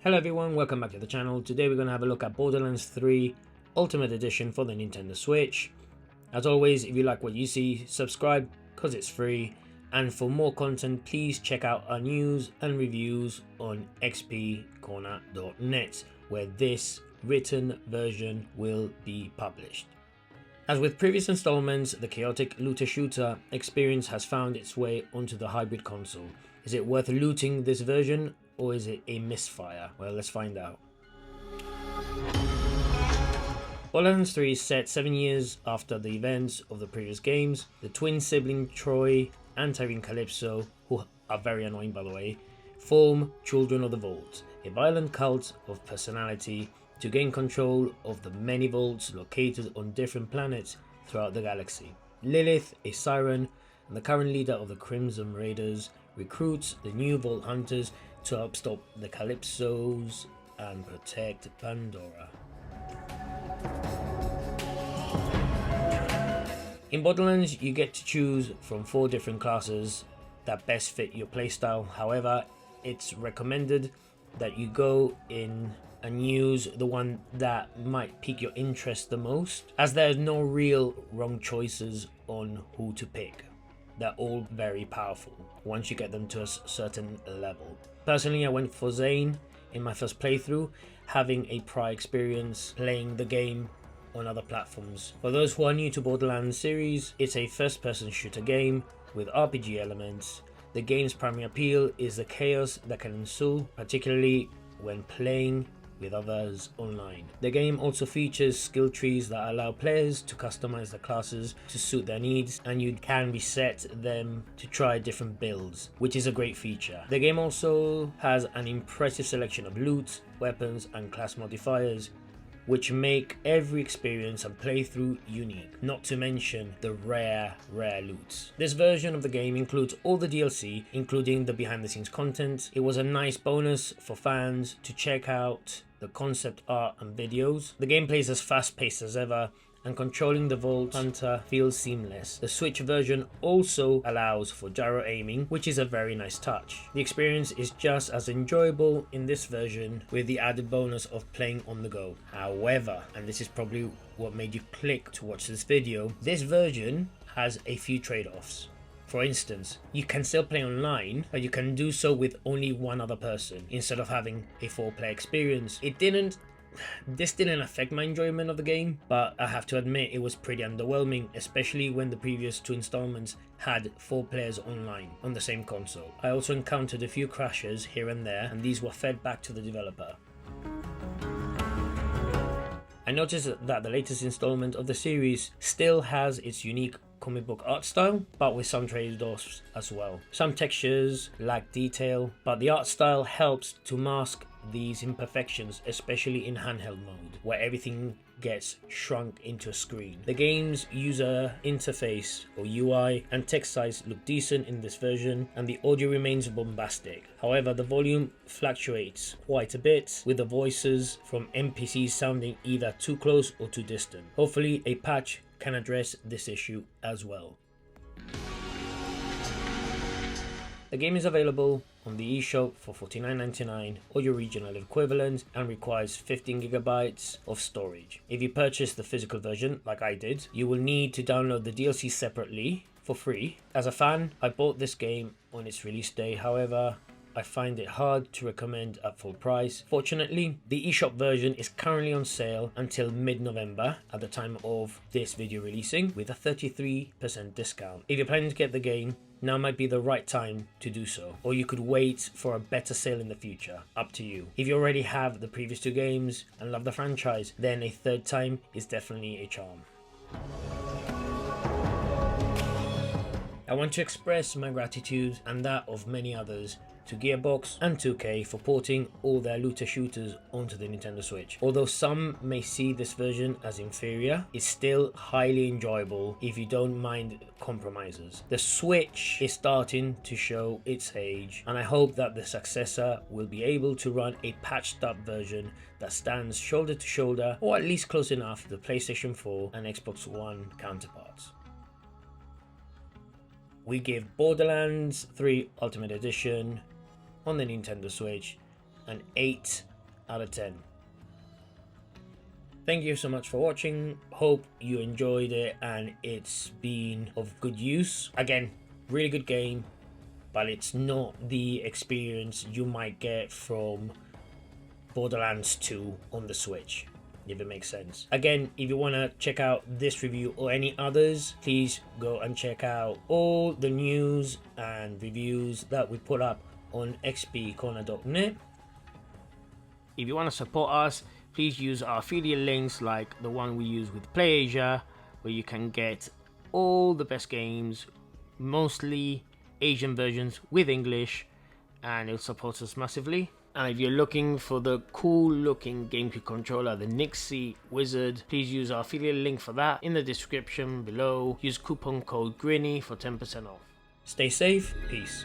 Hello everyone, welcome back to the channel. Today we're going to have a look at Borderlands 3 Ultimate Edition for the Nintendo Switch. As always, if you like what you see, subscribe because it's free. And for more content, please check out our news and reviews on xpcorner.net, where this written version will be published. As with previous installments, the chaotic looter shooter experience has found its way onto the hybrid console. Is it worth looting this version, or is it a misfire? Well, let's find out. Borderlands 3 is set 7 years after the events of the previous games. The twin sibling Troy and Tyrene Calypso, who are very annoying by the way, form Children of the Vault, a violent cult of personality to gain control of the many vaults located on different planets throughout the galaxy. Lilith, a siren and the current leader of the Crimson Raiders, recruits the new Vault Hunters to help stop the Calypsos and protect Pandora. In Borderlands, you get to choose from 4 different classes that best fit your playstyle. However, it's recommended that you go in and use the one that might pique your interest the most, as there's no real wrong choices on who to pick. They're all very powerful once you get them to a certain level. Personally, I went for Zane in my first playthrough, having a prior experience playing the game on other platforms. For those who are new to Borderlands series, it's a first-person shooter game with RPG elements. The game's primary appeal is the chaos that can ensue, particularly when playing with others online. The game also features skill trees that allow players to customize the classes to suit their needs, and you can reset them to try different builds, which is a great feature. The game also has an impressive selection of loot, weapons and class modifiers, which make every experience and playthrough unique, not to mention the rare loots. This version of the game includes all the DLC, including the behind the scenes content. It was a nice bonus for fans to check out the concept art and videos. The gameplay is as fast paced as ever, and controlling the Vault Hunter feels seamless. The Switch version also allows for gyro aiming, which is a very nice touch. The experience is just as enjoyable in this version, with the added bonus of playing on the go. However, and this is probably what made you click to watch this video, this version has a few trade-offs. For instance, you can still play online, but you can do so with only one other person instead of having a 4-player experience. This didn't affect my enjoyment of the game, but I have to admit it was pretty underwhelming, especially when the previous 2 installments had 4 players online on the same console. I also encountered a few crashes here and there, and these were fed back to the developer. I noticed that the latest installment of the series still has its unique comic book art style, but with some trade-offs as well. Some textures lack detail, but the art style helps to mask these imperfections, especially in handheld mode, where everything gets shrunk into a screen. The game's user interface or UI and text size look decent in this version, and the audio remains bombastic. However, the volume fluctuates quite a bit, with the voices from NPCs sounding either too close or too distant. Hopefully a patch can address this issue as well. The game is available on the eShop for $49.99 or your regional equivalent, and requires 15 GB of storage. If you purchase the physical version, like I did, you will need to download the DLC separately for free. As a fan, I bought this game on its release day. However, I find it hard to recommend at full price. Fortunately, the eShop version is currently on sale until mid-November at the time of this video releasing, with a 33% discount. If you're planning to get the game, now might be the right time to do so, or you could wait for a better sale in the future. Up to you. If you already have the previous 2 games and love the franchise, then a third time is definitely a charm. I want to express my gratitude and that of many others to Gearbox and 2K for porting all their looter shooters onto the Nintendo Switch. Although some may see this version as inferior, it's still highly enjoyable if you don't mind compromises. The Switch is starting to show its age, and I hope that the successor will be able to run a patched up version that stands shoulder to shoulder, or at least close enough to the PlayStation 4 and Xbox One counterparts. We give Borderlands 3 Ultimate Edition on the Nintendo Switch an 8 out of 10. Thank you so much for watching. Hope you enjoyed it and it's been of good use. Again, really good game, but it's not the experience you might get from Borderlands 2 on the Switch, if it makes sense. Again, if you want to check out this review or any others, please go and check out all the news and reviews that we put up on xpcorner.net. If you want to support us, please use our affiliate links like the one we use with PlayAsia, where you can get all the best games, mostly Asian versions with English, and it'll support us massively. And if you're looking for the cool looking GameCube controller, the Nixie Wizard, please use our affiliate link for that in the description below. Use coupon code GRINNY for 10% off. Stay safe, peace.